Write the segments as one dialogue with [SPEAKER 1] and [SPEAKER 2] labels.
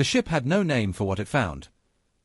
[SPEAKER 1] The ship had no name for what it found.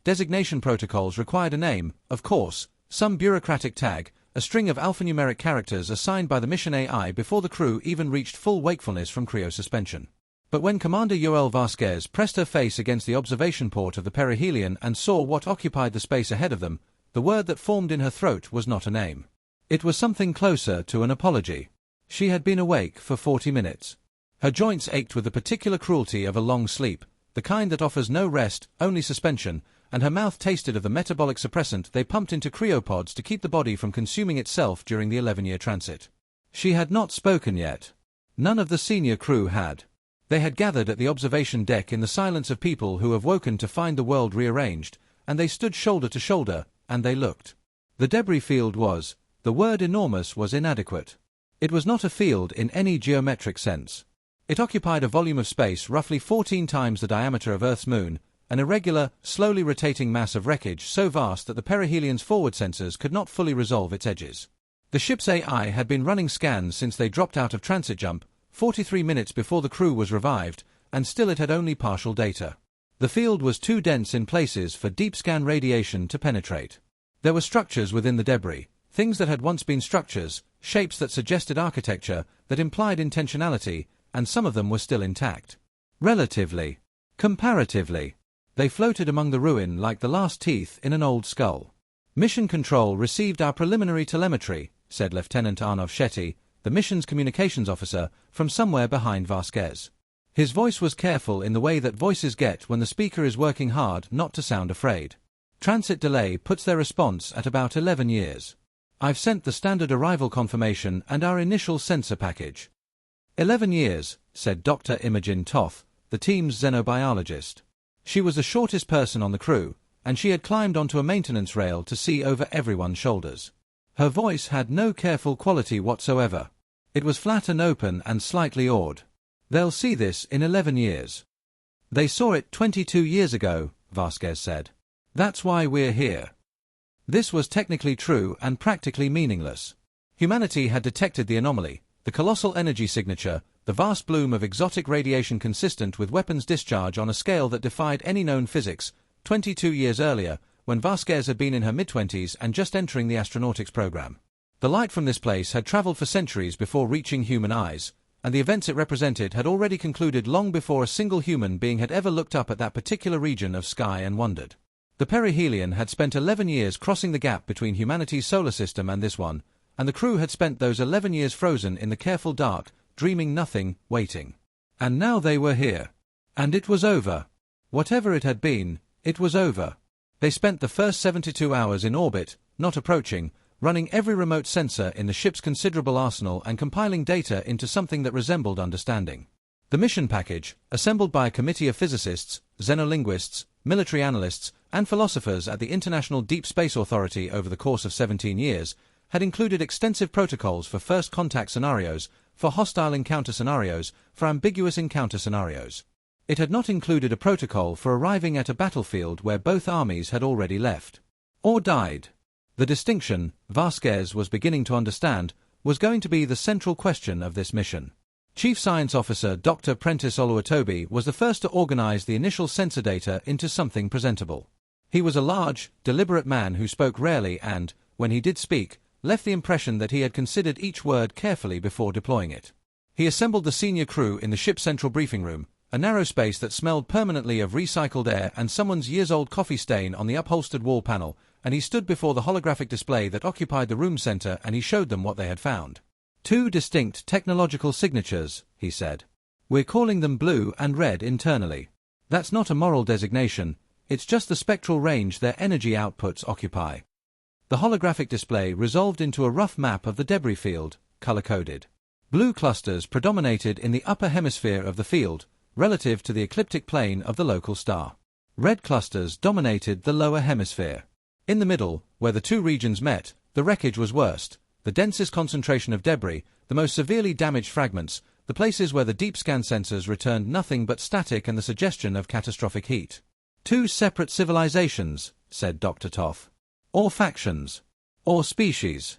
[SPEAKER 1] Designation protocols required a name, of course, some bureaucratic tag, a string of alphanumeric characters assigned by the mission AI before the crew even reached full wakefulness from cryosuspension. But when Commander Vasquez pressed her face against the observation port of the perihelion and saw what occupied the space ahead of them, the word that formed in her throat was not a name. It was something closer to an apology. She had been awake for 40 minutes. Her joints ached with the particular cruelty of a long sleep, the kind that offers no rest, only suspension, and her mouth tasted of the metabolic suppressant they pumped into cryopods to keep the body from consuming itself during the 11-year transit. She had not spoken yet. None of the senior crew had. They had gathered at the observation deck in the silence of people who have woken to find the world rearranged, and they stood shoulder to shoulder, and they looked. The debris field was, the word enormous was inadequate. It was not a field in any geometric sense. It occupied a volume of space roughly 14 times the diameter of Earth's moon, an irregular, slowly rotating mass of wreckage so vast that the perihelion's forward sensors could not fully resolve its edges. The ship's AI had been running scans since they dropped out of transit jump, 43 minutes before the crew was revived, and still it had only partial data. The field was too dense in places for deep scan radiation to penetrate. There were structures within the debris, things that had once been structures, shapes that suggested architecture, that implied intentionality, and some of them were still intact. Relatively. Comparatively. They floated among the ruin like the last teeth in an old skull. Mission Control received our preliminary telemetry, said Lieutenant Arnov Shetty, the mission's communications officer, from somewhere behind Vasquez. His voice was careful in the way that voices get when the speaker is working hard not to sound afraid. Transit delay puts their response at about 11 years. I've sent the standard arrival confirmation and our initial sensor package. 11 years, said Dr. Imogen Toth, the team's xenobiologist. She was the shortest person on the crew, and she had climbed onto a maintenance rail to see over everyone's shoulders. Her voice had no careful quality whatsoever. It was flat and open and slightly awed. They'll see this in 11 years. They saw it 22 years ago, Vasquez said. That's why we're here. This was technically true and practically meaningless. Humanity had detected the anomaly, the colossal energy signature, the vast bloom of exotic radiation consistent with weapons discharge on a scale that defied any known physics, 22 years earlier, when Vasquez had been in her mid-20s and just entering the astronautics program. The light from this place had traveled for centuries before reaching human eyes, and the events it represented had already concluded long before a single human being had ever looked up at that particular region of sky and wondered. The perihelion had spent 11 years crossing the gap between humanity's solar system and this one, and the crew had spent those 11 years frozen in the careful dark, dreaming nothing, waiting. And now they were here. And it was over. Whatever it had been, it was over. They spent the first 72 hours in orbit, not approaching, running every remote sensor in the ship's considerable arsenal and compiling data into something that resembled understanding. The mission package, assembled by a committee of physicists, xenolinguists, military analysts, and philosophers at the International Deep Space Authority over the course of 17 years, had included extensive protocols for first contact scenarios, for hostile encounter scenarios, for ambiguous encounter scenarios. It had not included a protocol for arriving at a battlefield where both armies had already left. Or died. The distinction, Vasquez was beginning to understand, was going to be the central question of this mission. Chief Science Officer Dr. Prentice Oluwatobi was the first to organize the initial sensor data into something presentable. He was a large, deliberate man who spoke rarely and, when he did speak, left the impression that he had considered each word carefully before deploying it. He assembled the senior crew in the ship's central briefing room, a narrow space that smelled permanently of recycled air and someone's years-old coffee stain on the upholstered wall panel, and he stood before the holographic display that occupied the room center and he showed them what they had found. 2 distinct technological signatures, he said. We're calling them blue and red internally. That's not a moral designation, it's just the spectral range their energy outputs occupy. The holographic display resolved into a rough map of the debris field, color-coded. Blue clusters predominated in the upper hemisphere of the field, relative to the ecliptic plane of the local star. Red clusters dominated the lower hemisphere. In the middle, where the two regions met, the wreckage was worst, the densest concentration of debris, the most severely damaged fragments, the places where the deep scan sensors returned nothing but static and the suggestion of catastrophic heat. 2 separate civilizations, said Dr. Toth. Or factions. Or species.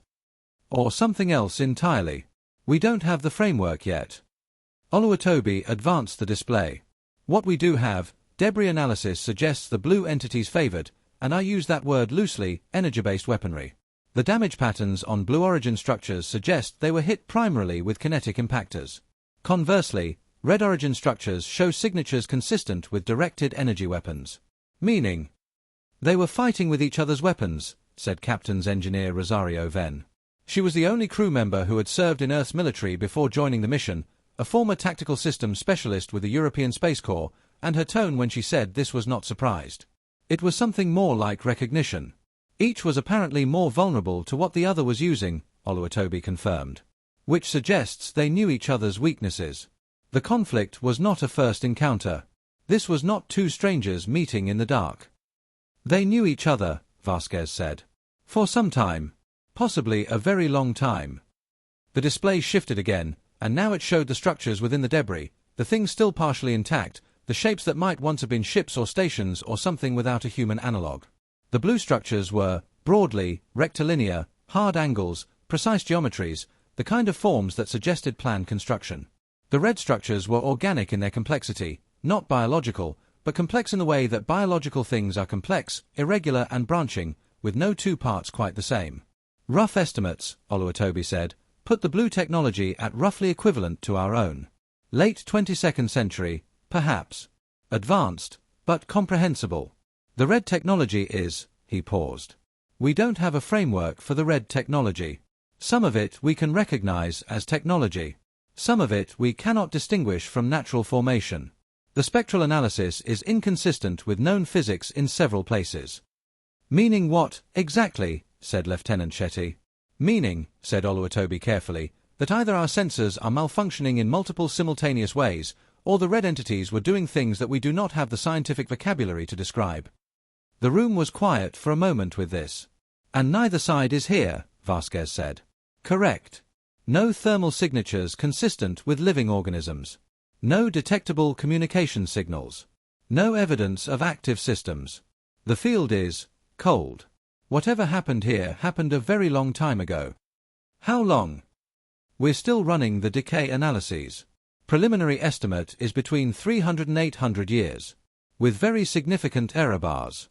[SPEAKER 1] Or something else entirely. We don't have the framework yet. Oluwatobi advanced the display. What we do have, Debris analysis suggests the blue entities favored, and I use that word loosely, energy-based weaponry. The damage patterns on blue origin structures suggest they were hit primarily with kinetic impactors. Conversely, red origin structures show signatures consistent with directed energy weapons. Meaning, they were fighting with each other's weapons, said Captain's engineer Rosario Venn. She was the only crew member who had served in Earth's military before joining the mission, a former tactical systems specialist with the European Space Corps, and her tone when she said this was not surprised. It was something more like recognition. Each was apparently more vulnerable to what the other was using, Oluwatobi confirmed. Which suggests they knew each other's weaknesses. The conflict was not a first encounter. This was not two strangers meeting in the dark. They knew each other, Vasquez said. For some time. Possibly a very long time. The display shifted again, and now it showed the structures within the debris, the things still partially intact, the shapes that might once have been ships or stations or something without a human analogue. The blue structures were, broadly, rectilinear, hard angles, precise geometries, the kind of forms that suggested planned construction. The red structures were organic in their complexity, not biological, but complex in the way that biological things are complex, irregular and branching, with no two parts quite the same. Rough estimates, Oluwatobi said, put the blue technology at roughly equivalent to our own. Late 22nd century, perhaps. Advanced, but comprehensible. The red technology is, he paused. We don't have a framework for the red technology. Some of it we can recognize as technology. Some of it we cannot distinguish from natural formation. The spectral analysis is inconsistent with known physics in several places. Meaning what, exactly, said Lieutenant Shetty. Meaning, said Oluwatobi carefully, that either our sensors are malfunctioning in multiple simultaneous ways, or the red entities were doing things that we do not have the scientific vocabulary to describe. The room was quiet for a moment with this. And neither side is here, Vasquez said. Correct. No thermal signatures consistent with living organisms. No detectable communication signals. No evidence of active systems. The field is cold. Whatever happened here happened a very long time ago. How long? We're still running the decay analyses. Preliminary estimate is between 300 and 800 years. With very significant error bars.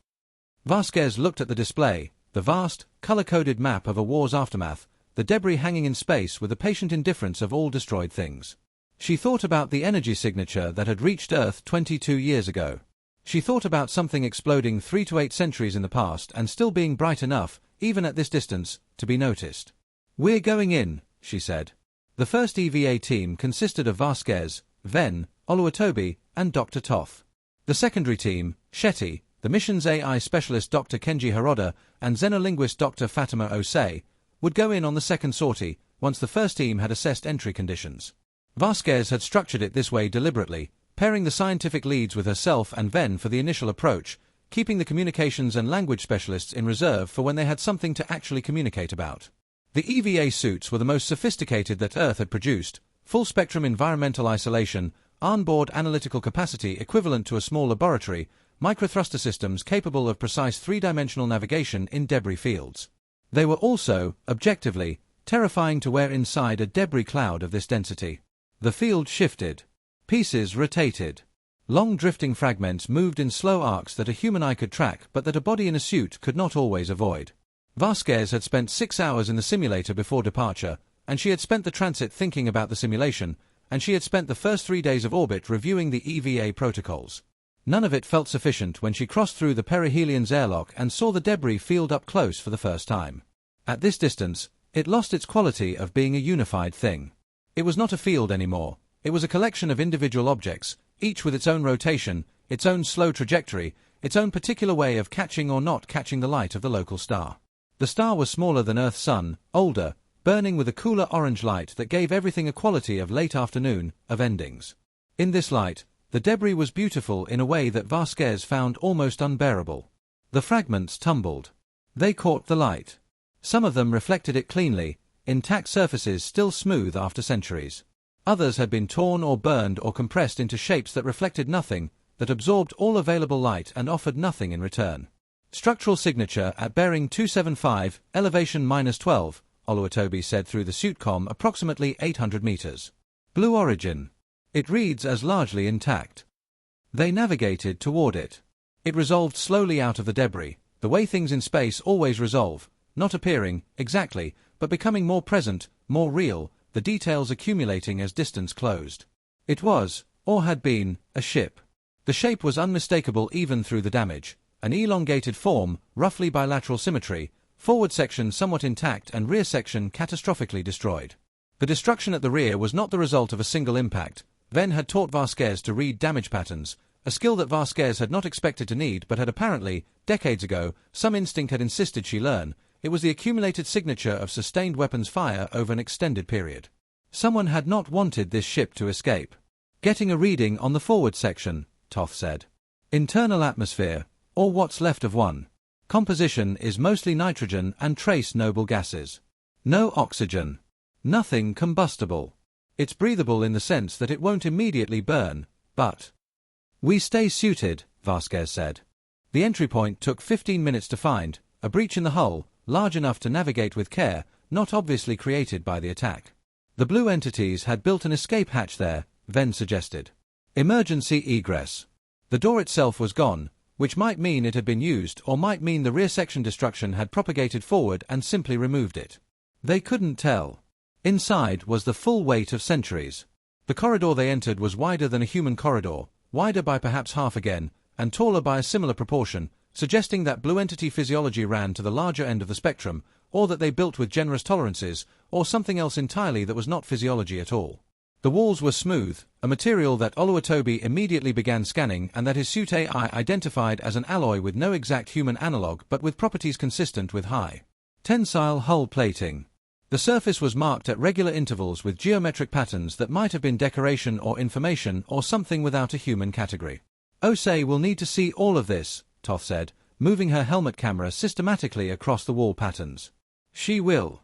[SPEAKER 1] Vasquez looked at the display, the vast, color-coded map of a war's aftermath, the debris hanging in space with the patient indifference of all destroyed things. She thought about the energy signature that had reached Earth 22 years ago. She thought about something exploding 3 to 8 centuries in the past and still being bright enough, even at this distance, to be noticed. We're going in, she said. The first EVA team consisted of Vasquez, Venn, Oluwatobi, and Dr. Toth. The secondary team, Shetty, the mission's AI specialist Dr. Kenji Hiroda, and xenolinguist Dr. Fatima Osei, would go in on the second sortie, once the first team had assessed entry conditions. Vasquez had structured it this way deliberately, pairing the scientific leads with herself and Venn for the initial approach, keeping the communications and language specialists in reserve for when they had something to actually communicate about. The EVA suits were the most sophisticated that Earth had produced, full-spectrum environmental isolation, onboard analytical capacity equivalent to a small laboratory, microthruster systems capable of precise three-dimensional navigation in debris fields. They were also, objectively, terrifying to wear inside a debris cloud of this density. The field shifted. Pieces rotated. Long drifting fragments moved in slow arcs that a human eye could track but that a body in a suit could not always avoid. Vasquez had spent 6 hours in the simulator before departure, and she had spent the transit thinking about the simulation, and she had spent the first 3 days of orbit reviewing the EVA protocols. None of it felt sufficient when she crossed through the perihelions airlock and saw the debris field up close for the first time. At this distance, it lost its quality of being a unified thing. It was not a field anymore. It was a collection of individual objects, each with its own rotation, its own slow trajectory, its own particular way of catching or not catching the light of the local star. The star was smaller than Earth's sun, older, burning with a cooler orange light that gave everything a quality of late afternoon, of endings. In this light, the debris was beautiful in a way that Vasquez found almost unbearable. The fragments tumbled. They caught the light. Some of them reflected it cleanly, intact surfaces still smooth after centuries. Others had been torn or burned or compressed into shapes that reflected nothing, that absorbed all available light and offered nothing in return. Structural signature at bearing 275, elevation -12, Oluwatobi said through the suitcom, approximately 800 meters. Blue origin. It reads as largely intact. They navigated toward it. It resolved slowly out of the debris, the way things in space always resolve, not appearing, exactly, but becoming more present, more real, the details accumulating as distance closed. It was, or had been, a ship. The shape was unmistakable even through the damage. An elongated form, roughly bilateral symmetry, forward section somewhat intact and rear section catastrophically destroyed. The destruction at the rear was not the result of a single impact. Ven had taught Vasquez to read damage patterns, a skill that Vasquez had not expected to need but had apparently, decades ago, some instinct had insisted she learn. It was the accumulated signature of sustained weapons fire over an extended period. Someone had not wanted this ship to escape. Getting a reading on the forward section, Toth said. Internal atmosphere, or what's left of one. Composition is mostly nitrogen and trace noble gases. No oxygen. Nothing combustible. It's breathable in the sense that it won't immediately burn, but... We stay suited, Vasquez said. The entry point took 15 minutes to find, a breach in the hull, large enough to navigate with care, not obviously created by the attack. The blue entities had built an escape hatch there, Ven suggested. Emergency egress. The door itself was gone, which might mean it had been used or might mean the rear section destruction had propagated forward and simply removed it. They couldn't tell. Inside was the full weight of centuries. The corridor they entered was wider than a human corridor, wider by perhaps half again, and taller by a similar proportion, suggesting that blue entity physiology ran to the larger end of the spectrum, or that they built with generous tolerances, or something else entirely that was not physiology at all. The walls were smooth, a material that Oluwatobi immediately began scanning and that his suit AI identified as an alloy with no exact human analog but with properties consistent with high tensile hull plating. The surface was marked at regular intervals with geometric patterns that might have been decoration or information or something without a human category. HSY will need to see all of this, Toth said, moving her helmet camera systematically across the wall patterns. She will.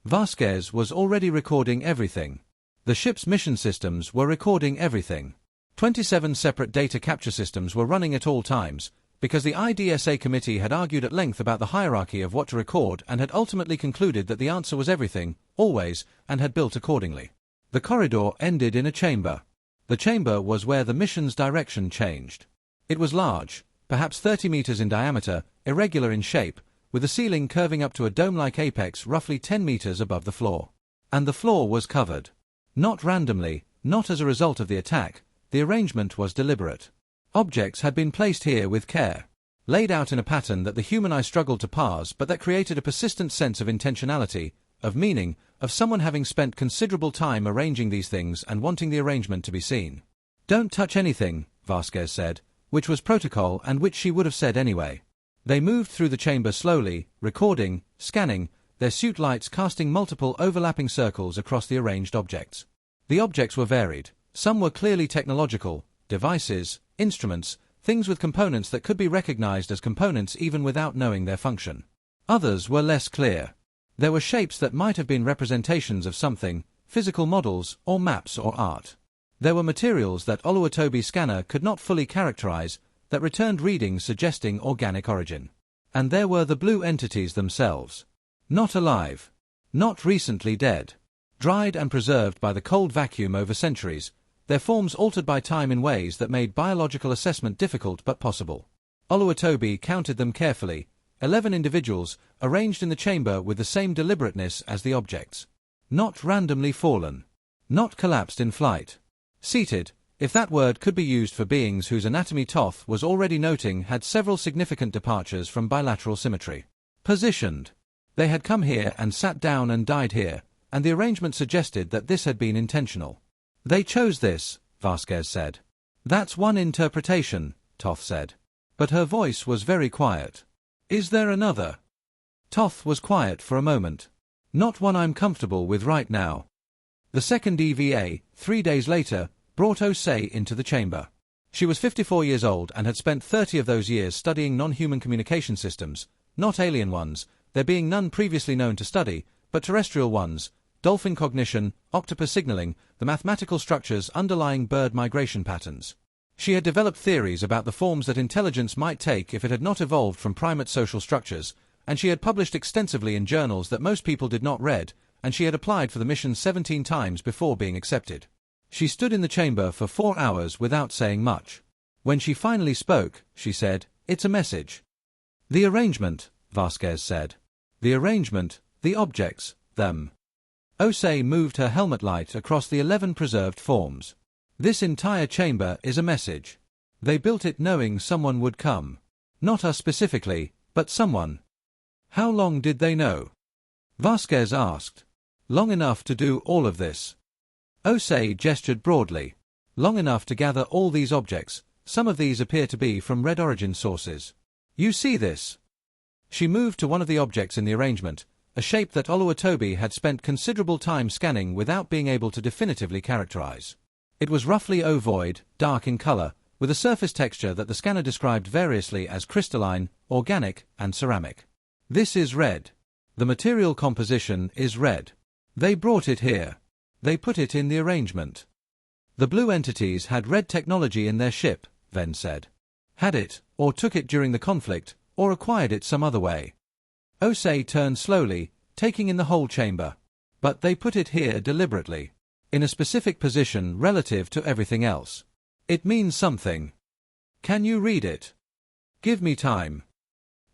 [SPEAKER 1] Vasquez was already recording everything. The ship's mission systems were recording everything. 27 separate data capture systems were running at all times, because the IDSA committee had argued at length about the hierarchy of what to record and had ultimately concluded that the answer was everything, always, and had built accordingly. The corridor ended in a chamber. The chamber was where the mission's direction changed. It was large, perhaps 30 meters in diameter, irregular in shape, with the ceiling curving up to a dome-like apex roughly 10 meters above the floor. And the floor was covered. Not randomly, not as a result of the attack, the arrangement was deliberate. Objects had been placed here with care, laid out in a pattern that the human eye struggled to parse but that created a persistent sense of intentionality, of meaning, of someone having spent considerable time arranging these things and wanting the arrangement to be seen. Don't touch anything, Vasquez said, which was protocol and which she would have said anyway. They moved through the chamber slowly, recording, scanning, their suit lights casting multiple overlapping circles across the arranged objects. The objects were varied. Some were clearly technological, devices, instruments, things with components that could be recognized as components even without knowing their function. Others were less clear. There were shapes that might have been representations of something, physical models, or maps or art. There were materials that Oluwatobi's scanner could not fully characterize, that returned readings suggesting organic origin. And there were the blue entities themselves. Not alive. Not recently dead. Dried and preserved by the cold vacuum over centuries, their forms altered by time in ways that made biological assessment difficult but possible. Oluwatobi counted them carefully, 11 individuals, arranged in the chamber with the same deliberateness as the objects. Not randomly fallen. Not collapsed in flight. Seated, if that word could be used for beings whose anatomy Toth was already noting had several significant departures from bilateral symmetry. Positioned. They had come here and sat down and died here, and the arrangement suggested that this had been intentional. They chose this, Vasquez said. That's one interpretation, Toth said. But her voice was very quiet. Is there another? Toth was quiet for a moment. Not one I'm comfortable with right now. The second EVA, 3 days later, brought HSY into the chamber. She was 54 years old and had spent 30 of those years studying non-human communication systems, not alien ones, there being none previously known to study, but terrestrial ones, dolphin cognition, octopus signaling, the mathematical structures underlying bird migration patterns. She had developed theories about the forms that intelligence might take if it had not evolved from primate social structures, and she had published extensively in journals that most people did not read, and she had applied for the mission 17 times before being accepted. She stood in the chamber for 4 hours without saying much. When she finally spoke, she said, "It's a message." "The arrangement," Vasquez said. "The arrangement, the objects, them." HSY moved her helmet light across the 11 preserved forms. "This entire chamber is a message. They built it knowing someone would come. Not us specifically, but someone." "How long did they know?" Vasquez asked. "Long enough to do all of this." HSY gestured broadly. "Long enough to gather all these objects. Some of these appear to be from red origin sources. You see this?" She moved to one of the objects in the arrangement, a shape that Oluwatobi had spent considerable time scanning without being able to definitively characterize. It was roughly ovoid, dark in color, with a surface texture that the scanner described variously as crystalline, organic, and ceramic. "This is red. The material composition is red. They brought it here. They put it in the arrangement." "The blue entities had red technology in their ship," Ven said. "Had it, or took it during the conflict, or acquired it some other way." HSY turned slowly, taking in the whole chamber. "But they put it here deliberately. In a specific position relative to everything else. It means something. Can you read it?" "Give me time."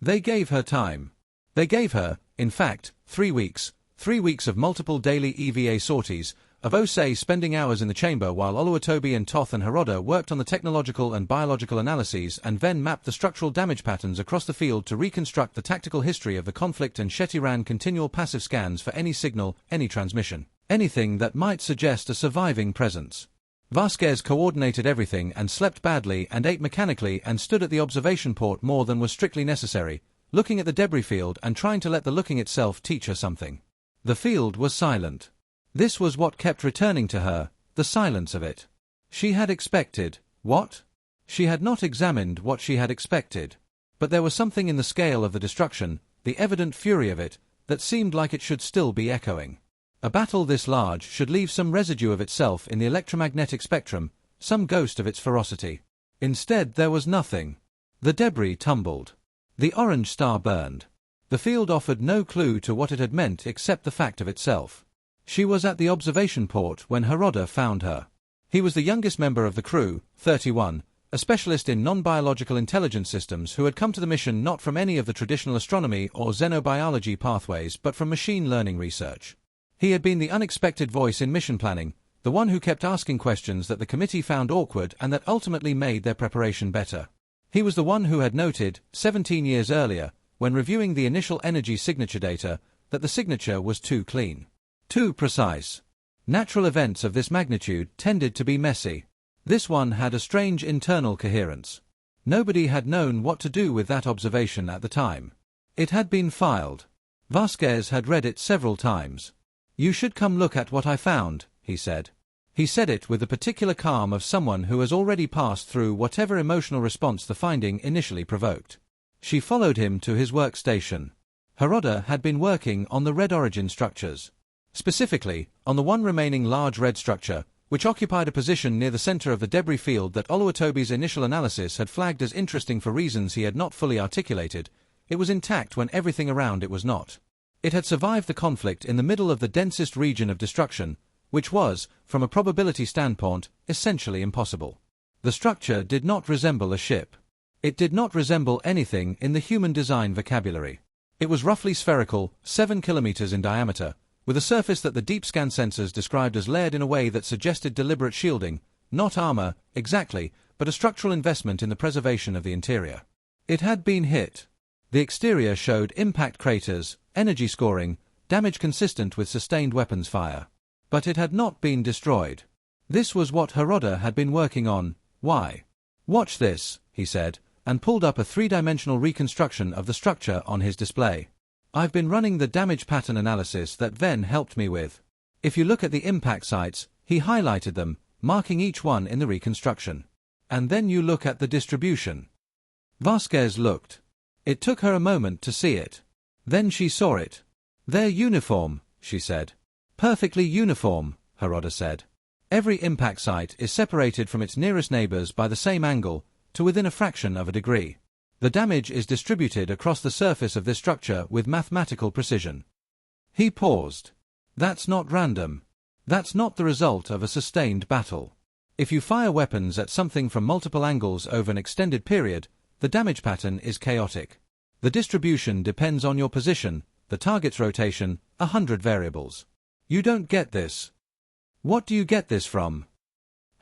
[SPEAKER 1] They gave her time. They gave her, in fact, 3 weeks. 3 weeks of multiple daily EVA sorties, of HSY spending hours in the chamber while Oluwatobi and Toth and Haroda worked on the technological and biological analyses and Ven mapped the structural damage patterns across the field to reconstruct the tactical history of the conflict, and Shetty ran continual passive scans for any signal, any transmission, anything that might suggest a surviving presence. Vasquez coordinated everything and slept badly and ate mechanically and stood at the observation port more than was strictly necessary, looking at the debris field and trying to let the looking itself teach her something. The field was silent. This was what kept returning to her, the silence of it. She had expected, what? She had not examined what she had expected. But there was something in the scale of the destruction, the evident fury of it, that seemed like it should still be echoing. A battle this large should leave some residue of itself in the electromagnetic spectrum, some ghost of its ferocity. Instead there was nothing. The debris tumbled. The orange star burned. The field offered no clue to what it had meant except the fact of itself. She was at the observation port when Haroda found her. He was the youngest member of the crew, 31, a specialist in non-biological intelligence systems who had come to the mission not from any of the traditional astronomy or xenobiology pathways but from machine learning research. He had been the unexpected voice in mission planning, the one who kept asking questions that the committee found awkward and that ultimately made their preparation better. He was the one who had noted, 17 years earlier, when reviewing the initial energy signature data, that the signature was too clean. Too precise. Natural events of this magnitude tended to be messy. This one had a strange internal coherence. Nobody had known what to do with that observation at the time. It had been filed. Vasquez had read it several times. "You should come look at what I found," he said. He said it with the particular calm of someone who has already passed through whatever emotional response the finding initially provoked. She followed him to his workstation. Haroda had been working on the red origin structures. Specifically, on the one remaining large red structure, which occupied a position near the center of the debris field that Oluwatobi's initial analysis had flagged as interesting for reasons he had not fully articulated. It was intact when everything around it was not. It had survived the conflict in the middle of the densest region of destruction, which was, from a probability standpoint, essentially impossible. The structure did not resemble a ship. It did not resemble anything in the human design vocabulary. It was roughly spherical, 7 kilometers in diameter, with a surface that the deep scan sensors described as layered in a way that suggested deliberate shielding, not armor, exactly, but a structural investment in the preservation of the interior. It had been hit. The exterior showed impact craters, energy scoring, damage consistent with sustained weapons fire. But it had not been destroyed. This was what Haroda had been working on. Why? "Watch this," he said, and pulled up a 3-dimensional reconstruction of the structure on his display. "I've been running the damage pattern analysis that Ven helped me with. If you look at the impact sites, he highlighted them, marking each one in the reconstruction. And then you look at the distribution." Vasquez looked. It took her a moment to see it. Then she saw it. "They're uniform," she said. "Perfectly uniform," Haroda said. "Every impact site is separated from its nearest neighbors by the same angle, to within a fraction of a degree. The damage is distributed across the surface of this structure with mathematical precision." He paused. "That's not random. That's not the result of a sustained battle. If you fire weapons at something from multiple angles over an extended period, the damage pattern is chaotic. The distribution depends on your position, the target's rotation, 100 variables. You don't get this. What do you get this from?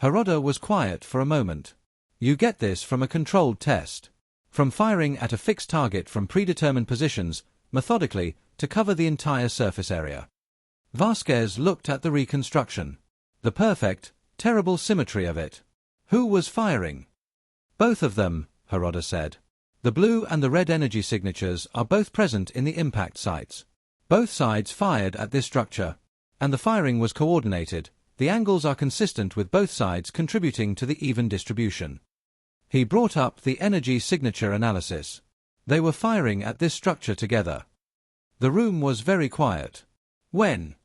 [SPEAKER 1] Harada was quiet for a moment. You get this from a controlled test. From firing at a fixed target from predetermined positions, methodically, to cover the entire surface area. Vasquez looked at the reconstruction. The perfect, terrible symmetry of it. Who was firing? Both of them, Harada said. The blue and the red energy signatures are both present in the impact sites. Both sides fired at this structure. And the firing was coordinated. The angles are consistent with both sides contributing to the even distribution. He brought up the energy signature analysis. They were firing at this structure together. The room was very quiet. When?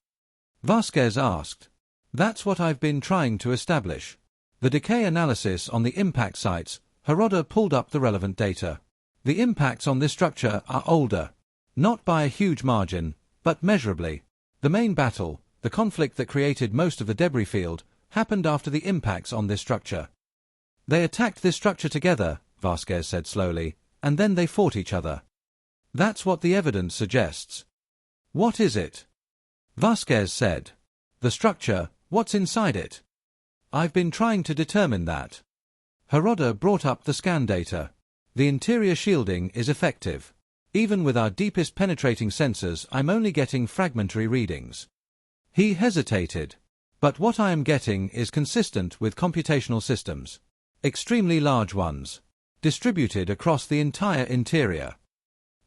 [SPEAKER 1] Vasquez asked. That's what I've been trying to establish. The decay analysis on the impact sites, Harada pulled up the relevant data. The impacts on this structure are older. Not by a huge margin, but measurably. The main battle, the conflict that created most of the debris field, happened after the impacts on this structure. They attacked this structure together, Vasquez said slowly, and then they fought each other. That's what the evidence suggests. What is it? Vasquez said. The structure, what's inside it? I've been trying to determine that. Harada brought up the scan data. The interior shielding is effective. Even with our deepest penetrating sensors, I'm only getting fragmentary readings. He hesitated. But what I am getting is consistent with computational systems. Extremely large ones. Distributed across the entire interior.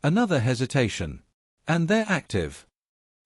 [SPEAKER 1] Another hesitation. And they're active.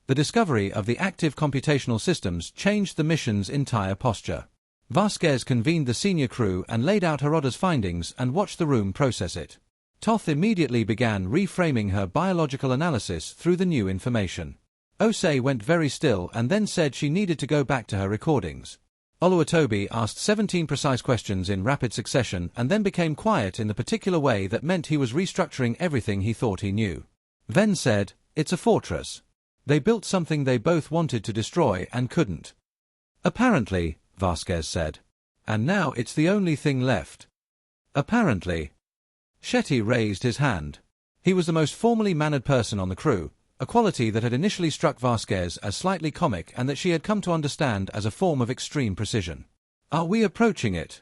[SPEAKER 1] The discovery of the active computational systems changed the mission's entire posture. Vasquez convened the senior crew and laid out Harada's findings and watched the room process it. Toth immediately began reframing her biological analysis through the new information. Osei went very still and then said she needed to go back to her recordings. Oluwatobi asked 17 precise questions in rapid succession and then became quiet in the particular way that meant he was restructuring everything he thought he knew. Ven said, "It's a fortress. They built something they both wanted to destroy and couldn't." Apparently, Vasquez said. And now it's the only thing left. Apparently. Shetty raised his hand. He was the most formally mannered person on the crew, a quality that had initially struck Vasquez as slightly comic and that she had come to understand as a form of extreme precision. Are we approaching it?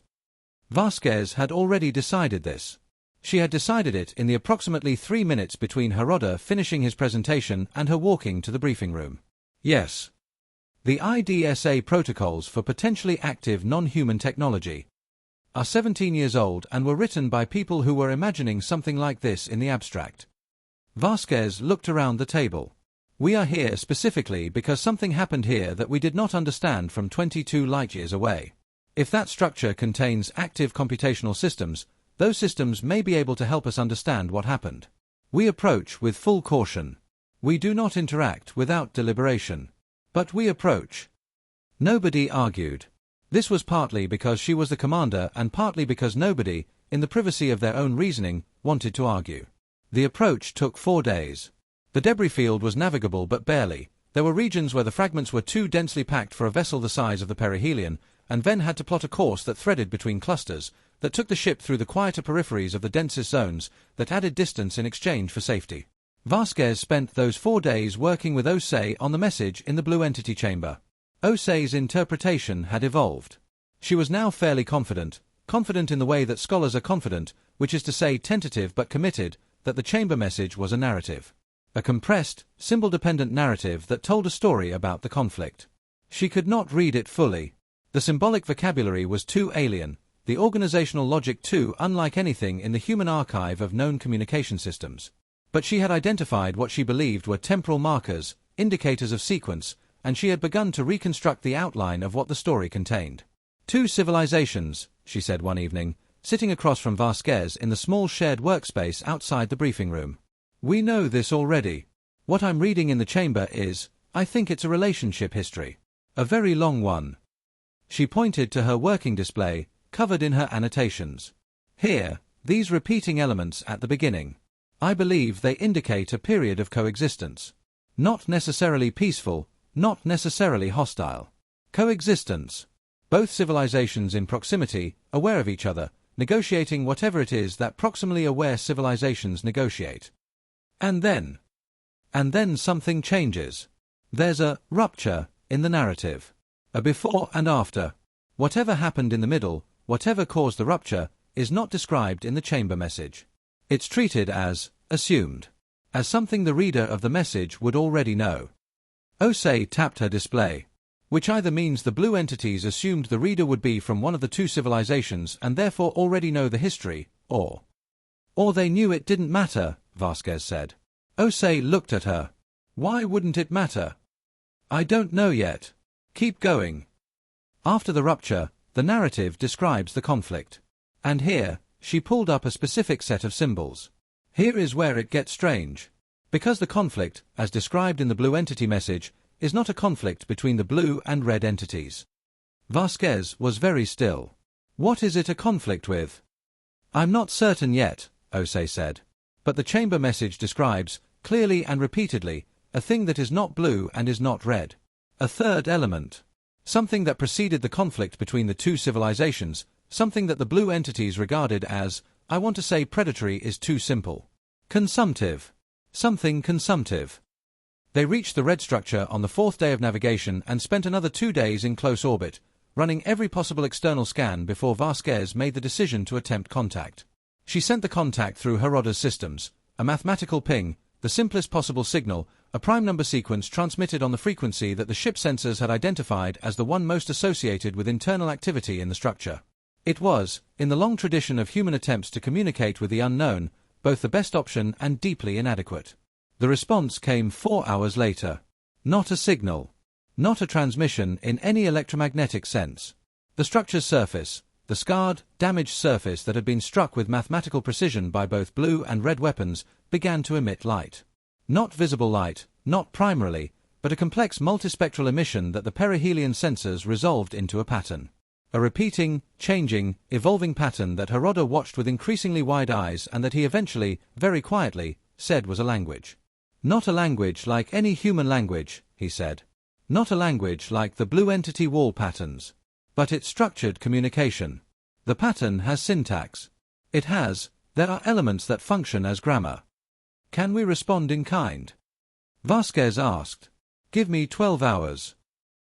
[SPEAKER 1] Vasquez had already decided this. She had decided it in the approximately 3 minutes between Harada finishing his presentation and her walking to the briefing room. Yes. The IDSA protocols for potentially active non-human technology are 17 years old and were written by people who were imagining something like this in the abstract. Vasquez looked around the table. We are here specifically because something happened here that we did not understand from 22 light-years away. If that structure contains active computational systems, those systems may be able to help us understand what happened. We approach with full caution. We do not interact without deliberation. But we approach. Nobody argued. This was partly because she was the commander and partly because nobody, in the privacy of their own reasoning, wanted to argue. The approach took 4 days. The debris field was navigable but barely. There were regions where the fragments were too densely packed for a vessel the size of the perihelion, and Ven had to plot a course that threaded between clusters, that took the ship through the quieter peripheries of the densest zones, that added distance in exchange for safety. Vasquez spent those 4 days working with Osei on the message in the Blue Entity Chamber. Osei's interpretation had evolved. She was now fairly confident in the way that scholars are confident, which is to say tentative but committed, that the chamber message was a narrative. A compressed, symbol-dependent narrative that told a story about the conflict. She could not read it fully. The symbolic vocabulary was too alien, the organizational logic too unlike anything in the human archive of known communication systems. But she had identified what she believed were temporal markers, indicators of sequence, and she had begun to reconstruct the outline of what the story contained. 2 civilizations, she said one evening, sitting across from Vasquez in the small shared workspace outside the briefing room. We know this already. What I'm reading in the chamber is, I think it's a relationship history. A very long one. She pointed to her working display, covered in her annotations. Here, these repeating elements at the beginning. I believe they indicate a period of coexistence. Not necessarily peaceful, not necessarily hostile. Coexistence. Both civilizations in proximity, aware of each other, negotiating whatever it is that proximally aware civilizations negotiate. And then something changes. There's a rupture in the narrative. A before and after. Whatever happened in the middle, whatever caused the rupture, is not described in the chamber message. It's treated as assumed, as something the reader of the message would already know. HSY tapped her display, which either means the blue entities assumed the reader would be from one of the two civilizations and therefore already know the history, or they knew it didn't matter, Vasquez said. HSY looked at her. Why wouldn't it matter? I don't know yet. Keep going. After the rupture, the narrative describes the conflict. And here, she pulled up a specific set of symbols. Here is where it gets strange. Because the conflict, as described in the blue entity message, is not a conflict between the blue and red entities. Vasquez was very still. What is it a conflict with? I'm not certain yet, HSY said. But the chamber message describes, clearly and repeatedly, a thing that is not blue and is not red. A third element. Something that preceded the conflict between the two civilizations, something that the blue entities regarded as, I want to say predatory is too simple. Consumptive. Something consumptive. They reached the red structure on the 4th day of navigation and spent another 2 days in close orbit, running every possible external scan before Vasquez made the decision to attempt contact. She sent the contact through Heroda's systems, a mathematical ping, the simplest possible signal, a prime number sequence transmitted on the frequency that the ship sensors had identified as the one most associated with internal activity in the structure. It was, in the long tradition of human attempts to communicate with the unknown, both the best option and deeply inadequate. The response came 4 hours later. Not a signal. Not a transmission in any electromagnetic sense. The structure's surface, the scarred, damaged surface that had been struck with mathematical precision by both blue and red weapons, began to emit light. Not visible light, not primarily, but a complex multispectral emission that the perihelion sensors resolved into a pattern. A repeating, changing, evolving pattern that Heroda watched with increasingly wide eyes and that he eventually, very quietly, said was a language. Not a language like any human language, he said. Not a language like the blue entity wall patterns. But it's structured communication. The pattern has syntax. There are elements that function as grammar. Can we respond in kind? Vasquez asked. Give me 12 hours.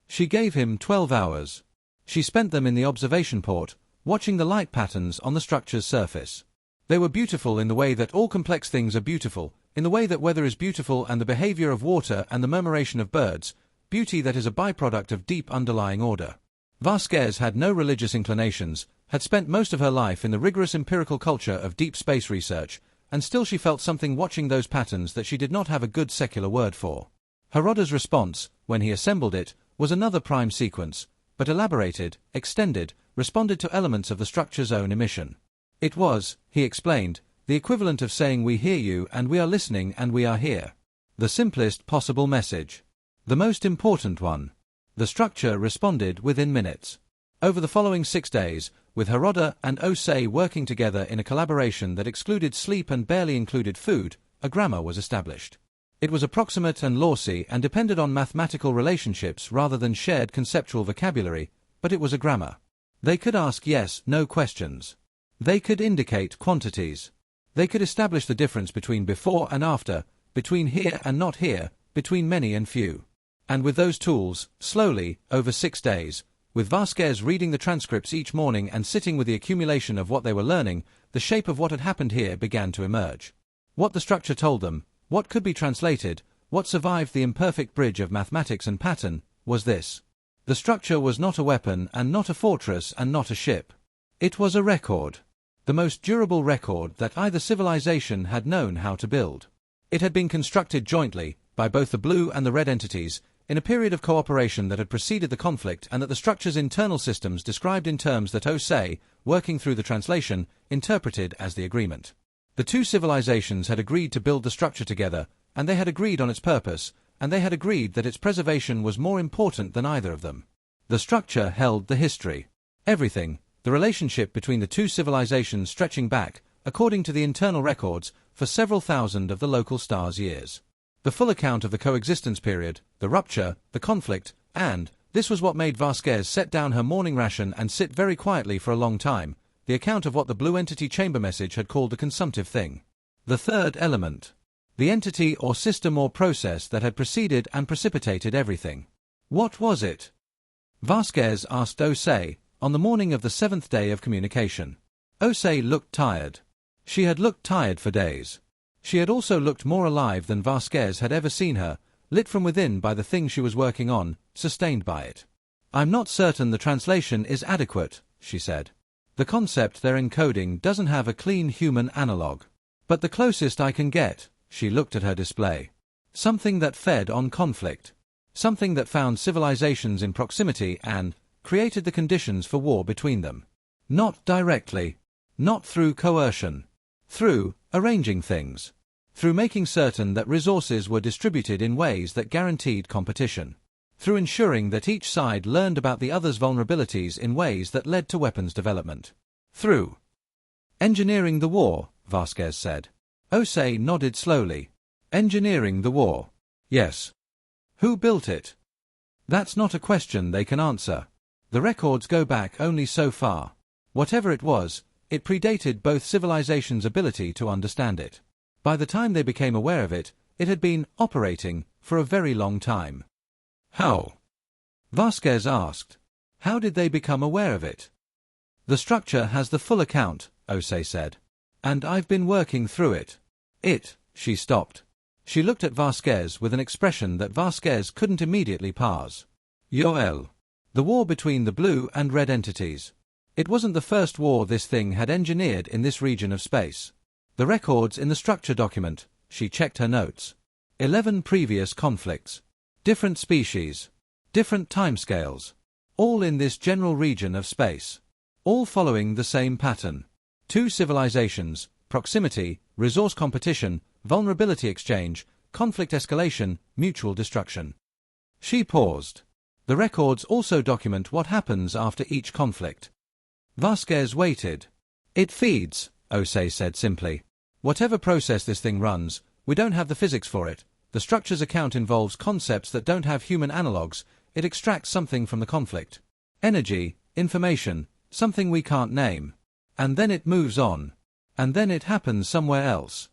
[SPEAKER 1] She gave him 12 hours. She spent them in the observation port, watching the light patterns on the structure's surface. They were beautiful in the way that all complex things are beautiful, in the way that weather is beautiful and the behavior of water and the murmuration of birds, beauty that is a byproduct of deep underlying order. Vasquez had no religious inclinations, had spent most of her life in the rigorous empirical culture of deep space research, and still she felt something watching those patterns that she did not have a good secular word for. Heroda's response, when he assembled it, was another prime sequence, but elaborated, extended, responded to elements of the structure's own emission. It was, he explained, the equivalent of saying we hear you and we are listening and we are here. The simplest possible message. The most important one. The structure responded within minutes. Over the following 6 days, with Heroda and HSY working together in a collaboration that excluded sleep and barely included food, a grammar was established. It was approximate and lossy and depended on mathematical relationships rather than shared conceptual vocabulary, but it was a grammar. They could ask yes/no questions. They could indicate quantities. They could establish the difference between before and after, between here and not here, between many and few. And with those tools, slowly, over 6 days, with Vasquez reading the transcripts each morning and sitting with the accumulation of what they were learning, the shape of what had happened here began to emerge. What the structure told them, what could be translated, what survived the imperfect bridge of mathematics and pattern, was this. The structure was not a weapon and not a fortress and not a ship. It was a record. The most durable record that either civilization had known how to build. It had been constructed jointly, by both the blue and the red entities, in a period of cooperation that had preceded the conflict and that the structure's internal systems described in terms that HSY, working through the translation, interpreted as the agreement. The two civilizations had agreed to build the structure together, and they had agreed on its purpose, and they had agreed that its preservation was more important than either of them. The structure held the history. Everything, the relationship between the two civilizations stretching back, according to the internal records, for several thousand of the local stars' years. The full account of the coexistence period, the rupture, the conflict, and, This was what made Vasquez set down her morning ration and sit very quietly for a long time, the account of what the Blue Entity chamber message had called the consumptive thing. The third element. The entity or system or process that had preceded and precipitated everything. What was it? Vasquez asked Osei, on the morning of the 7th day of communication. Osei looked tired. She had looked tired for days. She had also looked more alive than Vasquez had ever seen her, lit from within by the thing she was working on, sustained by it. I'm not certain the translation is adequate, she said. The concept they're encoding doesn't have a clean human analog. But the closest I can get, she looked at her display. Something that fed on conflict. Something that found civilizations in proximity and created the conditions for war between them. Not directly. Not through coercion. Through arranging things. Through making certain that resources were distributed in ways that guaranteed competition. Through ensuring that each side learned about the other's vulnerabilities in ways that led to weapons development. Through engineering the war, Vasquez said. Osei nodded slowly. Engineering the war. Yes. Who built it? That's not a question they can answer. The records go back only so far. Whatever it was, it predated both civilizations' ability to understand it. By the time they became aware of it, it had been operating for a very long time. How? Vasquez asked. How did they become aware of it? The structure has the full account, Osei said. And I've been working through it. She stopped. She looked at Vasquez with an expression that Vasquez couldn't immediately parse. Yoel. The war between the blue and red entities. It wasn't the first war this thing had engineered in this region of space. The records in the structure document, she checked her notes. 11 previous conflicts. Different species. Different timescales. All in this general region of space. All following the same pattern. 2 civilizations, proximity, resource competition, vulnerability exchange, conflict escalation, mutual destruction. She paused. The records also document what happens after each conflict. Vasquez waited. It feeds, Osei said simply. Whatever process this thing runs, we don't have the physics for it. The structure's account involves concepts that don't have human analogues. It extracts something from the conflict. Energy, information, something we can't name. And then it moves on. And then it happens somewhere else.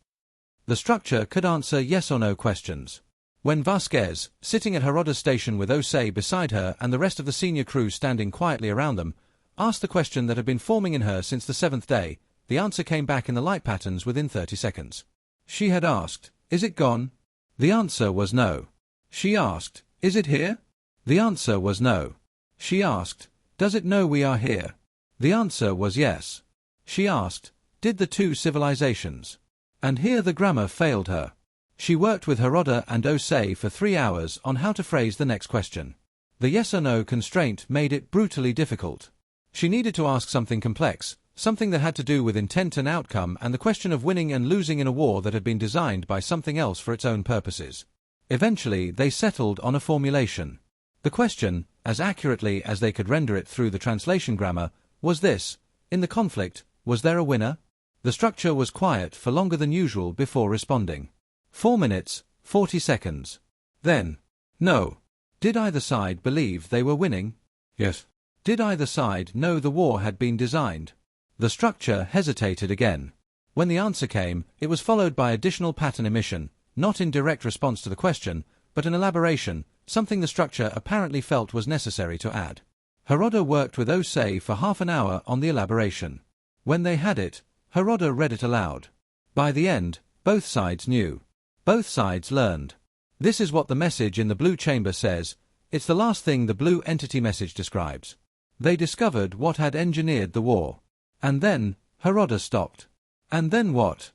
[SPEAKER 1] The structure could answer yes or no questions. When Vasquez, sitting at her rudder station with Osei beside her and the rest of the senior crew standing quietly around them, asked the question that had been forming in her since the 7th day, the answer came back in the light patterns within 30 seconds. She had asked, "Is it gone?" The answer was no. She asked, "Is it here?" The answer was no. She asked, "Does it know we are here?" The answer was yes. She asked, "Did the 2 civilizations?" And here the grammar failed her. She worked with Harada and Osei for 3 hours on how to phrase the next question. The yes or no constraint made it brutally difficult. She needed to ask something complex, something that had to do with intent and outcome and the question of winning and losing in a war that had been designed by something else for its own purposes. Eventually, they settled on a formulation. The question, as accurately as they could render it through the translation grammar, was this: in the conflict, was there a winner? The structure was quiet for longer than usual before responding. 4 minutes, 40 seconds. Then, no. Did either side believe they were winning? Yes. Did either side know the war had been designed? The structure hesitated again. When the answer came, it was followed by additional pattern emission, not in direct response to the question, but an elaboration, something the structure apparently felt was necessary to add. Harada worked with Osei for half an hour on the elaboration. When they had it, Harada read it aloud. By the end, both sides knew. Both sides learned. This is what the message in the blue chamber says. It's the last thing the blue entity message describes. They discovered what had engineered the war. And then, Harada stopped. And then what?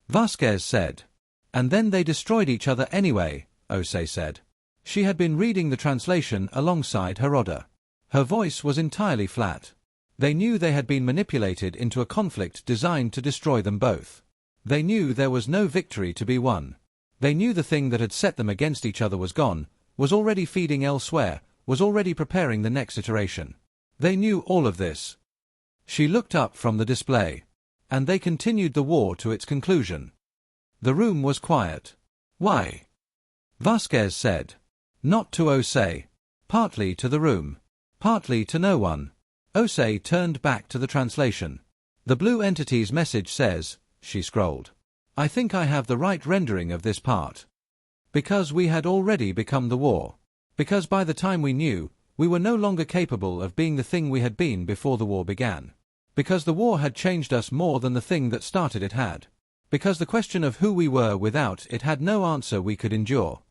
[SPEAKER 1] Vasquez said. And then they destroyed each other anyway, Osei said. She had been reading the translation alongside Harada. Her voice was entirely flat. They knew they had been manipulated into a conflict designed to destroy them both. They knew there was no victory to be won. They knew the thing that had set them against each other was gone, was already feeding elsewhere, was already preparing the next iteration. They knew all of this. She looked up from the display. And they continued the war to its conclusion. The room was quiet. Why? Vasquez said. Not to Osei. Partly to the room. Partly to no one. Osei turned back to the translation. The blue entity's message says, she scrolled. I think I have the right rendering of this part. Because we had already become the war. Because by the time we knew, we were no longer capable of being the thing we had been before the war began. Because the war had changed us more than the thing that started it had. Because the question of who we were without it had no answer we could endure.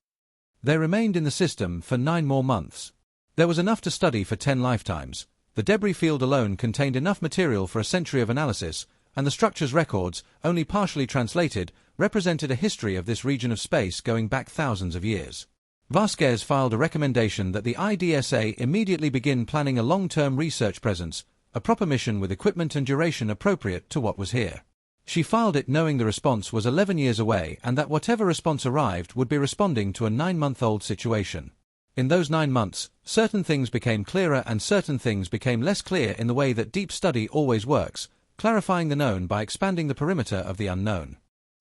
[SPEAKER 1] They remained in the system for 9 more months. There was enough to study for 10 lifetimes. The debris field alone contained enough material for a century of analysis, and the structure's records, only partially translated, represented a history of this region of space going back thousands of years. Vasquez filed a recommendation that the IDSA immediately begin planning a long-term research presence, a proper mission with equipment and duration appropriate to what was here. She filed it knowing the response was 11 years away and that whatever response arrived would be responding to a 9-month-old situation. In those 9 months, certain things became clearer and certain things became less clear in the way that deep study always works, clarifying the known by expanding the perimeter of the unknown.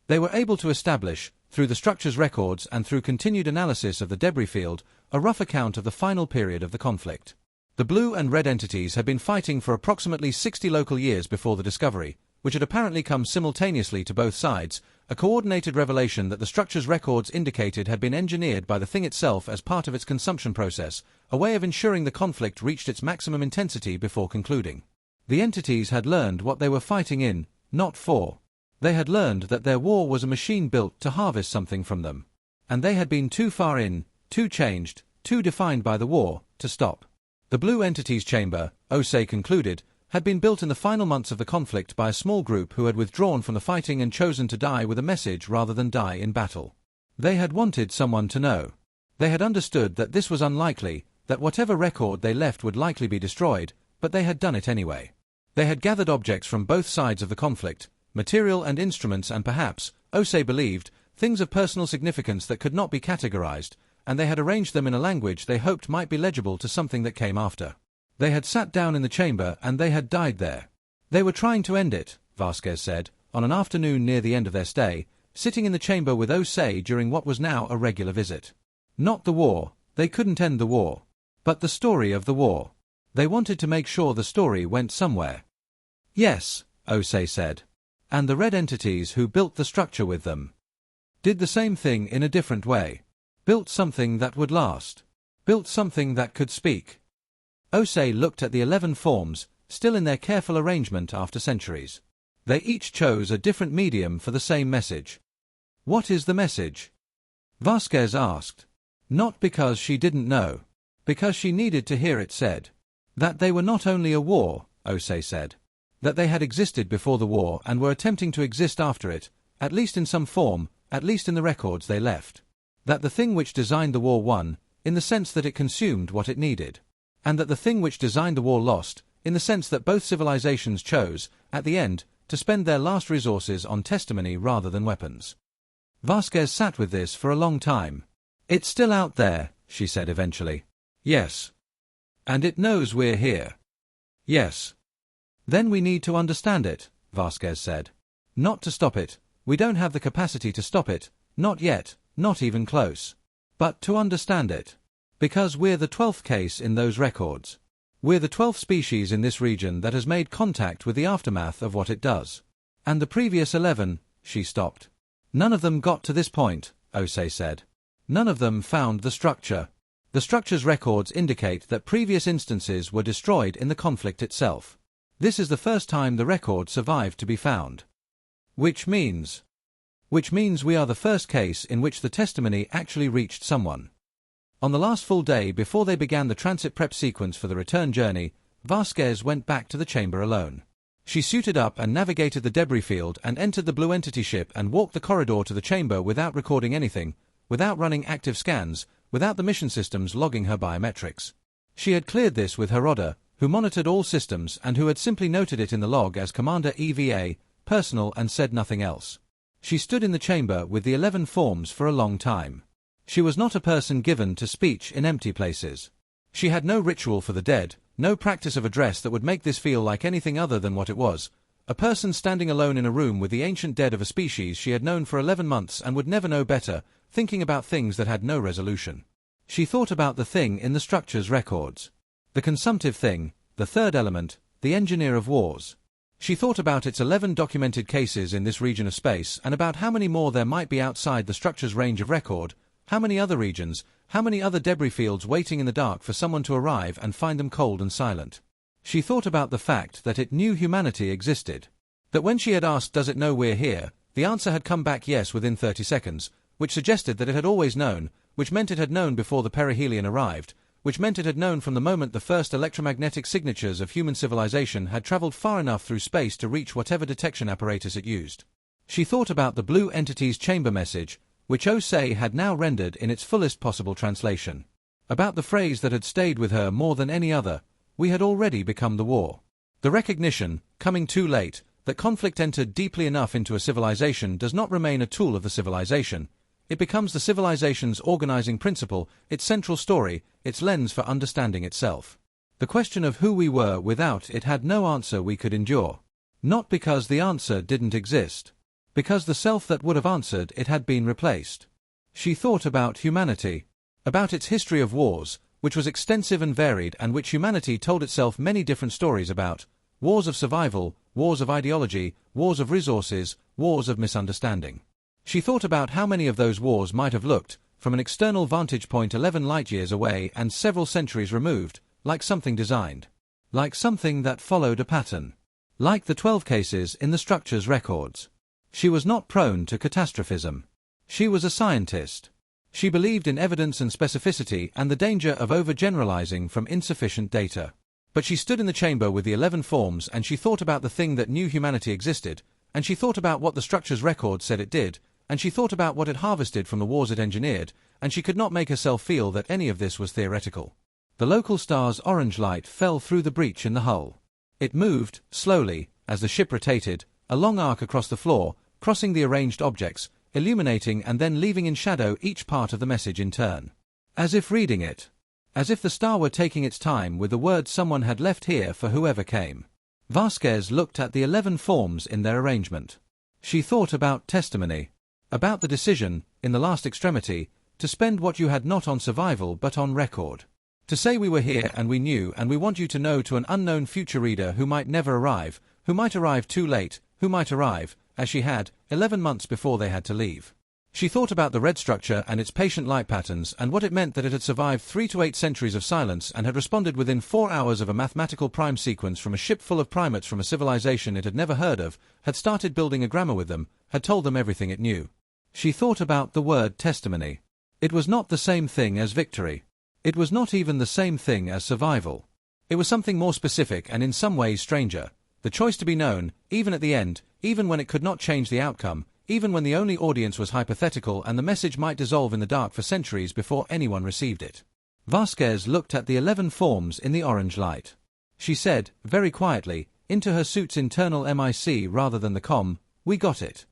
[SPEAKER 1] They were able to establish, through the structure's records and through continued analysis of the debris field, a rough account of the final period of the conflict. The blue and red entities had been fighting for approximately 60 local years before the discovery, which had apparently come simultaneously to both sides, a coordinated revelation that the structure's records indicated had been engineered by the thing itself as part of its consumption process, a way of ensuring the conflict reached its maximum intensity before concluding. The entities had learned what they were fighting in, not for. They had learned that their war was a machine built to harvest something from them. And they had been too far in, too changed, too defined by the war, to stop. The blue entity's chamber, Osei concluded, had been built in the final months of the conflict by a small group who had withdrawn from the fighting and chosen to die with a message rather than die in battle. They had wanted someone to know. They had understood that this was unlikely, that whatever record they left would likely be destroyed, but they had done it anyway. They had gathered objects from both sides of the conflict, material and instruments and perhaps, Osei believed, things of personal significance that could not be categorized, and they had arranged them in a language they hoped might be legible to something that came after. They had sat down in the chamber and they had died there. They were trying to end it, Vasquez said, on an afternoon near the end of their stay, sitting in the chamber with Osei during what was now a regular visit. Not the war, they couldn't end the war. But the story of the war. They wanted to make sure the story went somewhere. Yes, Osei said. And the red entities who built the structure with them did the same thing in a different way. Built something that would last. Built something that could speak. Osei looked at the 11 forms, still in their careful arrangement after centuries. They each chose a different medium for the same message. What is the message? Vasquez asked. Not because she didn't know. Because she needed to hear it said. That they were not only a war, Osei said. That they had existed before the war and were attempting to exist after it, at least in some form, at least in the records they left. That the thing which designed the war won, in the sense that it consumed what it needed. And that the thing which designed the war lost, in the sense that both civilizations chose, at the end, to spend their last resources on testimony rather than weapons. Vasquez sat with this for a long time. It's still out there, she said eventually. Yes. And it knows we're here. Yes. Then we need to understand it, Vasquez said. Not to stop it. We don't have the capacity to stop it, not yet, not even close. But to understand it. Because we're the 12th case in those records. We're the 12th species in this region that has made contact with the aftermath of what it does. And the previous 11, she stopped. None of them got to this point, Osei said. None of them found the structure. The structure's records indicate that previous instances were destroyed in the conflict itself. This is the first time the record survived to be found. Which means we are the first case in which the testimony actually reached someone. On the last full day before they began the transit prep sequence for the return journey, Vasquez went back to the chamber alone. She suited up and navigated the debris field and entered the blue entity ship and walked the corridor to the chamber without recording anything, without running active scans, without the mission systems logging her biometrics. She had cleared this with her Rodder, who monitored all systems and who had simply noted it in the log as Commander EVA, personal, and said nothing else. She stood in the chamber with the 11 forms for a long time. She was not a person given to speech in empty places. She had no ritual for the dead, no practice of address that would make this feel like anything other than what it was. A person standing alone in a room with the ancient dead of a species she had known for 11 months and would never know better, thinking about things that had no resolution. She thought about the thing in the structure's records. The consumptive thing, the third element, the engineer of wars. She thought about its 11 documented cases in this region of space and about how many more there might be outside the structure's range of record, how many other regions, how many other debris fields waiting in the dark for someone to arrive and find them cold and silent. She thought about the fact that it knew humanity existed. That when she had asked, does it know we're here, the answer had come back yes within 30 seconds, which suggested that it had always known, which meant it had known before the perihelion arrived, which meant it had known from the moment the first electromagnetic signatures of human civilization had traveled far enough through space to reach whatever detection apparatus it used. She thought about the blue entity's chamber message, which HSY had now rendered in its fullest possible translation. About the phrase that had stayed with her more than any other, we had already become the war. The recognition, coming too late, that conflict entered deeply enough into a civilization does not remain a tool of the civilization. It becomes the civilization's organizing principle, its central story, its lens for understanding itself. The question of who we were without it had no answer we could endure. Not because the answer didn't exist. Because the self that would have answered it had been replaced. She thought about humanity. About its history of wars, which was extensive and varied and which humanity told itself many different stories about. Wars of survival, wars of ideology, wars of resources, wars of misunderstanding. She thought about how many of those wars might have looked, from an external vantage point 11 light-years away and several centuries removed, like something designed. Like something that followed a pattern. Like the 12 cases in the structure's records. She was not prone to catastrophism. She was a scientist. She believed in evidence and specificity and the danger of overgeneralizing from insufficient data. But she stood in the chamber with the 11 forms and she thought about the thing that knew humanity existed, and she thought about what the structure's record said it did, and she thought about what it harvested from the wars it engineered, and she could not make herself feel that any of this was theoretical. The local star's orange light fell through the breach in the hull. It moved, slowly, as the ship rotated, a long arc across the floor, crossing the arranged objects, illuminating and then leaving in shadow each part of the message in turn. As if reading it. As if the star were taking its time with the words someone had left here for whoever came. Vasquez looked at the 11 forms in their arrangement. She thought about testimony. About the decision, in the last extremity, to spend what you had not on survival but on record. To say we were here and we knew and we want you to know to an unknown future reader who might never arrive, who might arrive too late, who might arrive, as she had, 11 months before they had to leave. She thought about the red structure and its patient light patterns and what it meant that it had survived 3 to 8 centuries of silence and had responded within 4 hours of a mathematical prime sequence from a ship full of primates from a civilization it had never heard of, had started building a grammar with them, had told them everything it knew. She thought about the word testimony. It was not the same thing as victory. It was not even the same thing as survival. It was something more specific and in some ways stranger. The choice to be known, even at the end, even when it could not change the outcome, even when the only audience was hypothetical and the message might dissolve in the dark for centuries before anyone received it. Vasquez looked at the 11 forms in the orange light. She said, very quietly, into her suit's internal MIC rather than the com, "We got it."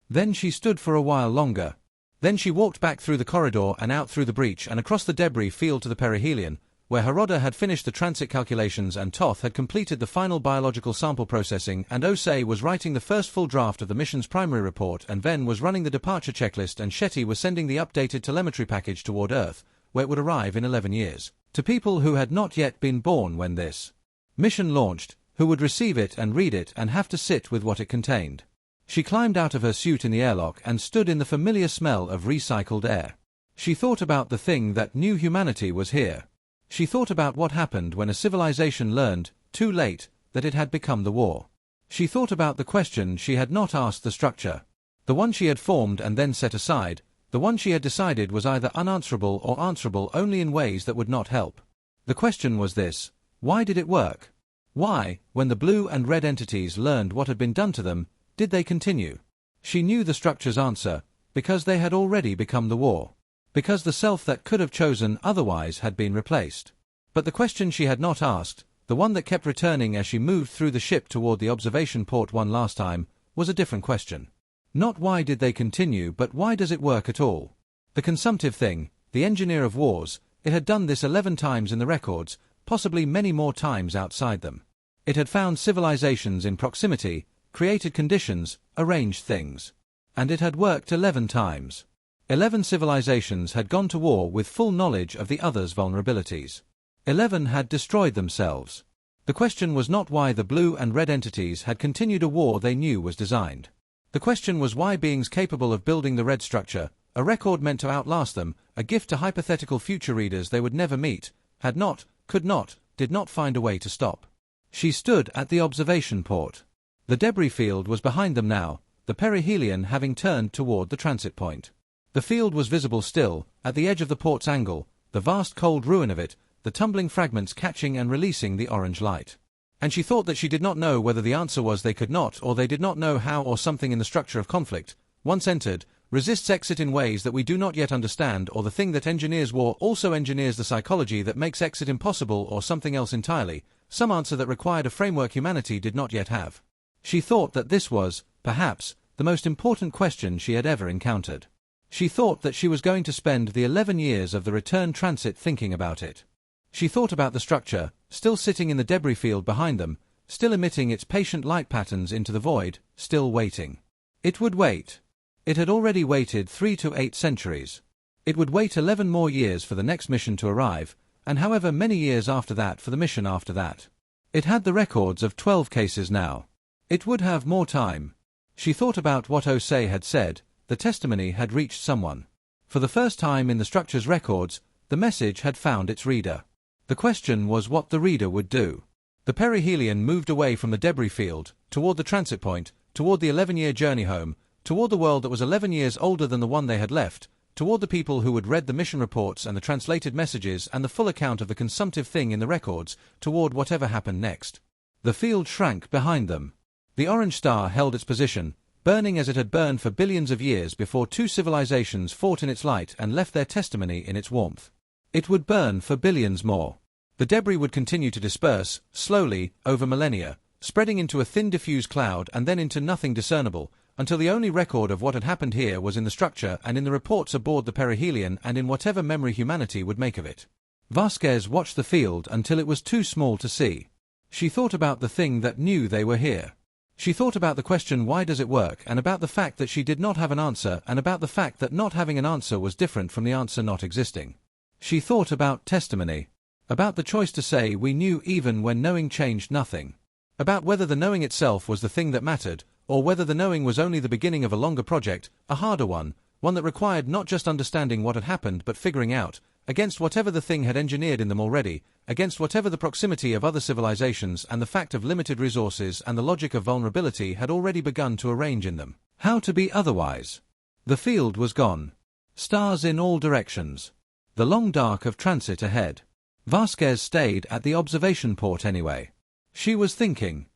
[SPEAKER 1] Then she stood for a while longer. Then she walked back through the corridor and out through the breach and across the debris field to the perihelion, where Haroda had finished the transit calculations and Toth had completed the final biological sample processing and HSY was writing the first full draft of the mission's primary report and Ven was running the departure checklist and Shetty was sending the updated telemetry package toward Earth, where it would arrive in 11 years, to people who had not yet been born when this mission launched, who would receive it and read it and have to sit with what it contained. She climbed out of her suit in the airlock and stood in the familiar smell of recycled air. She thought about the thing that knew humanity was here. She thought about what happened when a civilization learned, too late, that it had become the war. She thought about the question she had not asked the structure. The one she had formed and then set aside, the one she had decided was either unanswerable or answerable only in ways that would not help. The question was this: why did it work? Why, when the blue and red entities learned what had been done to them, did they continue? She knew the structure's answer, because they had already become the war. Because the self that could have chosen otherwise had been replaced. But the question she had not asked, the one that kept returning as she moved through the ship toward the observation port one last time, was a different question. Not why did they continue, but why does it work at all? The consumptive thing, the engineer of wars, it had done this 11 times in the records, possibly many more times outside them. It had found civilizations in proximity, created conditions, arranged things. And it had worked 11 times. 11 civilizations had gone to war with full knowledge of the others' vulnerabilities. 11 had destroyed themselves. The question was not why the blue and red entities had continued a war they knew was designed. The question was why beings capable of building the red structure, a record meant to outlast them, a gift to hypothetical future readers they would never meet, had not, could not, did not find a way to stop. She stood at the observation port. The debris field was behind them now, the perihelion having turned toward the transit point. The field was visible still, at the edge of the port's angle, the vast cold ruin of it, the tumbling fragments catching and releasing the orange light. And she thought that she did not know whether the answer was they could not or they did not know how or something in the structure of conflict, once entered, resists exit in ways that we do not yet understand, or the thing that engineers war also engineers the psychology that makes exit impossible, or something else entirely, some answer that required a framework humanity did not yet have. She thought that this was, perhaps, the most important question she had ever encountered. She thought that she was going to spend the 11 years of the return transit thinking about it. She thought about the structure, still sitting in the debris field behind them, still emitting its patient light patterns into the void, still waiting. It would wait. It had already waited 3 to 8 centuries. It would wait 11 more years for the next mission to arrive, and however many years after that for the mission after that. It had the records of 12 cases now. It would have more time. She thought about what HSY had said, the testimony had reached someone. For the first time in the structure's records, the message had found its reader. The question was what the reader would do. The perihelion moved away from the debris field, toward the transit point, toward the 11-year journey home, toward the world that was 11 years older than the one they had left, toward the people who had read the mission reports and the translated messages and the full account of the consumptive thing in the records, toward whatever happened next. The field shrank behind them. The orange star held its position, burning as it had burned for billions of years before 2 civilizations fought in its light and left their testimony in its warmth. It would burn for billions more. The debris would continue to disperse, slowly, over millennia, spreading into a thin diffuse cloud and then into nothing discernible, until the only record of what had happened here was in the structure and in the reports aboard the perihelion and in whatever memory humanity would make of it. Vasquez watched the field until it was too small to see. She thought about the thing that knew they were here. She thought about the question why does it work, and about the fact that she did not have an answer, and about the fact that not having an answer was different from the answer not existing. She thought about testimony. About the choice to say we knew even when knowing changed nothing. About whether the knowing itself was the thing that mattered, or whether the knowing was only the beginning of a longer project, a harder one that required not just understanding what had happened but figuring out, against whatever the thing had engineered in them already, against whatever the proximity of other civilizations and the fact of limited resources and the logic of vulnerability had already begun to arrange in them. How to be otherwise? The field was gone. Stars in all directions. The long dark of transit ahead. Vasquez stayed at the observation port anyway. She was thinking.